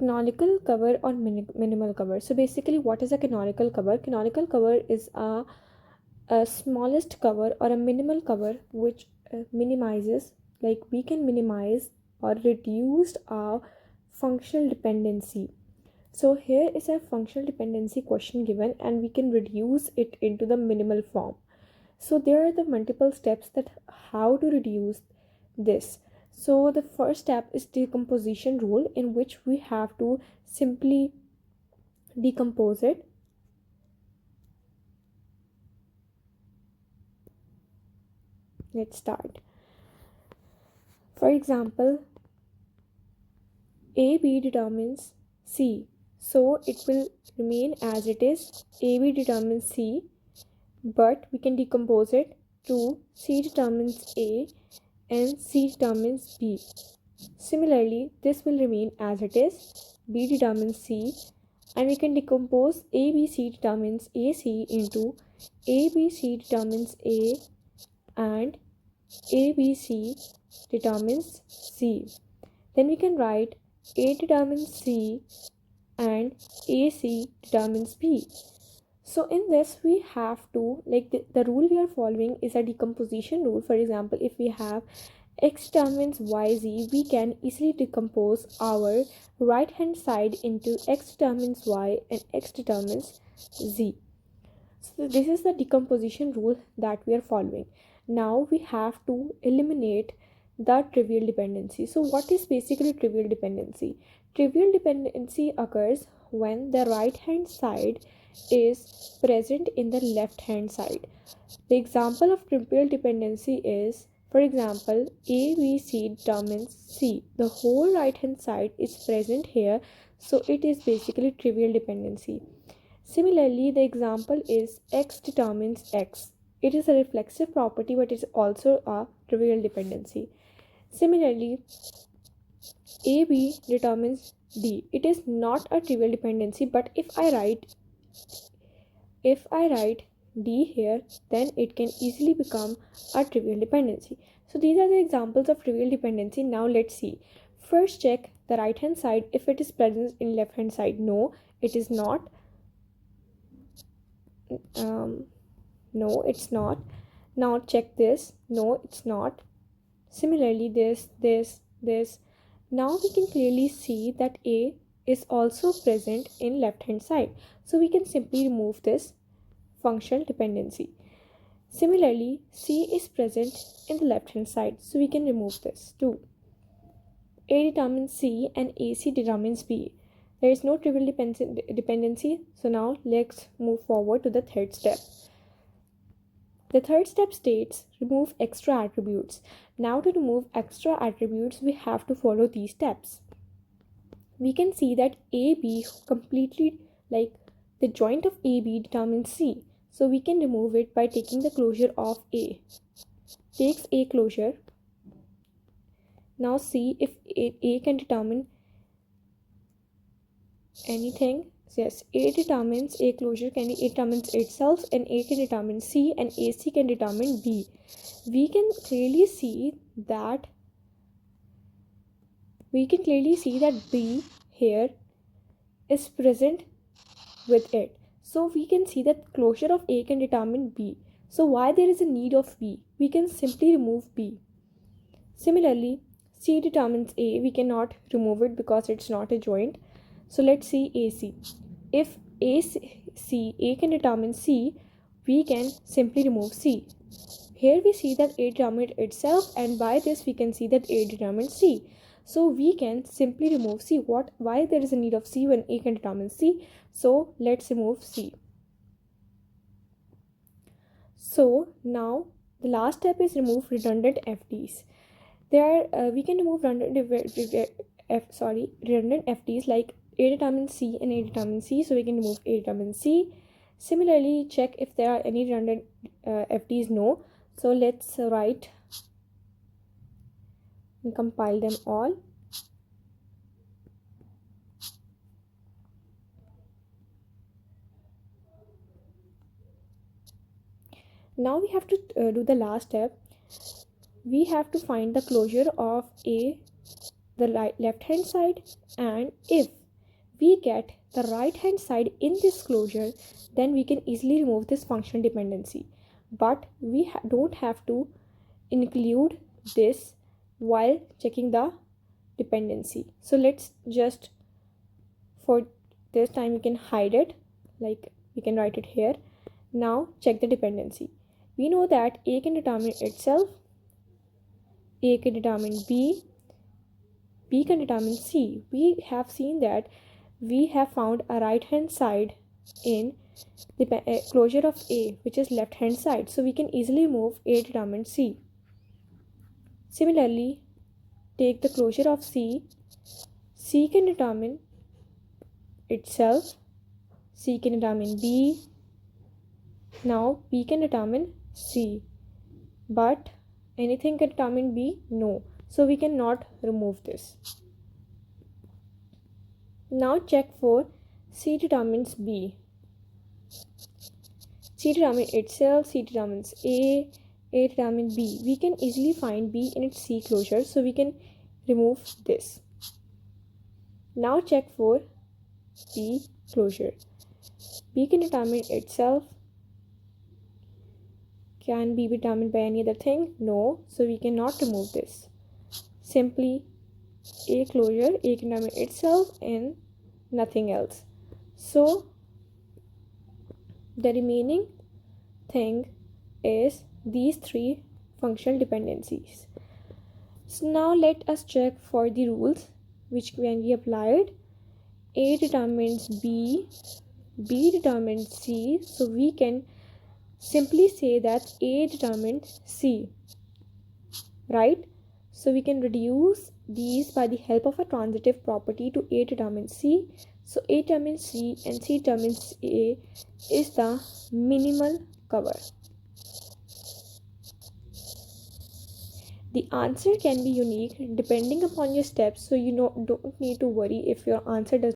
Canonical cover or minimal cover. So basically, what is a canonical cover? Canonical cover is a smallest cover or a minimal cover which minimizes, like we can minimize or reduce our functional dependency. So here is a functional dependency question given, and we can reduce it into the minimal form. So there are the multiple steps that how to reduce this. So the first step is decomposition rule, in which we have to simply decompose it. Let's start. For example, AB determines C. So it will remain as it is. AB determines C, but we can decompose it to C determines A and C determines B. Similarly, this will remain as it is. B determines C, and we can decompose ABC determines AC into ABC determines A and ABC determines C. Then we can write A determines C and AC determines B. So in this we have to, like the rule we are following is a decomposition rule. For example, if we have x determines yz, we can easily decompose our right hand side into x determines y and x determines z. So this is the decomposition rule that we are following. Now we have to eliminate the trivial dependency. So what is basically trivial dependency? Trivial dependency occurs when the right hand side is present in the left hand side. The example of trivial dependency is, for example, A, B, C determines C. The whole right hand side is present here, so it is basically trivial dependency. Similarly, the example is x determines x. It is a reflexive property, but is also a trivial dependency. Similarly, AB determines D. It is not a trivial dependency, but if I write D here, then it can easily become a trivial dependency. So these are the examples of trivial dependency. Now let's see. First, check the right hand side if it is present in left hand side. No, it is not. No, it's not. Now check this. No, it's not. Similarly, this. Now we can clearly see that A is also present in left hand side. So we can simply remove this functional dependency. Similarly, C is present in the left hand side. So we can remove this too. A determines C and AC determines B. There is no trivial dependency. So now let's move forward to the third step. The third step states remove extra attributes. Now to remove extra attributes, we have to follow these steps. We can see that AB completely, like the joint of AB determines C. So we can remove it by taking the closure of A. Takes A closure. Now see if A can determine anything. Yes, A determines A closure can A determines itself, and A can determine C, and AC can determine B. We can clearly see that B here is present with it. So we can see that closure of A can determine B. So why there is a need of B? We can simply remove B. Similarly, C determines A. We cannot remove it because it's not a joint. So let's see AC. If A can determine C, we can simply remove C. Here we see that A determined itself, and by this we can see that A determines C. So we can simply remove C. Why there is a need of C when A can determine C? So let's remove C. So now the last step is remove redundant FDs. We can remove redundant FDs like A determines C and A determines C. So we can remove A determines C. Similarly, check if there are any redundant FDs. No. So let's write and compile them all. Now we have to do the last step. We have to find the closure of A, the left hand side, and if we get the right hand side in this closure, then we can easily remove this functional dependency. But we don't have to include this while checking the dependency. So let's just, for this time, we can hide it, like we can write it here. Now check the dependency. We know that A can determine itself, A can determine B, B can determine C. We have seen that we have found a right hand side in the closure of A, which is left hand side, so we can easily move A determines C. Similarly, take the closure of C. C can determine itself, C can determine B, now B can determine C, but anything can determine B? No, so we cannot remove this. Now check for C determines B. C determines itself, C determines A determines B. We can easily find B in its C closure, so we can remove this. Now check for B closure. B can determine itself. Can B be determined by any other thing? No, so we cannot remove this. Simply A closure, A can determine itself and nothing else. So the remaining thing is these three functional dependencies. So now let us check for the rules which can be applied. A determines B, B determines C, so we can simply say that A determines C, right? So we can reduce these by the help of a transitive property to A determines C. So A determines C and C determines A is the minimal cover. The answer can be unique depending upon your steps, so you don't need to worry if your answer does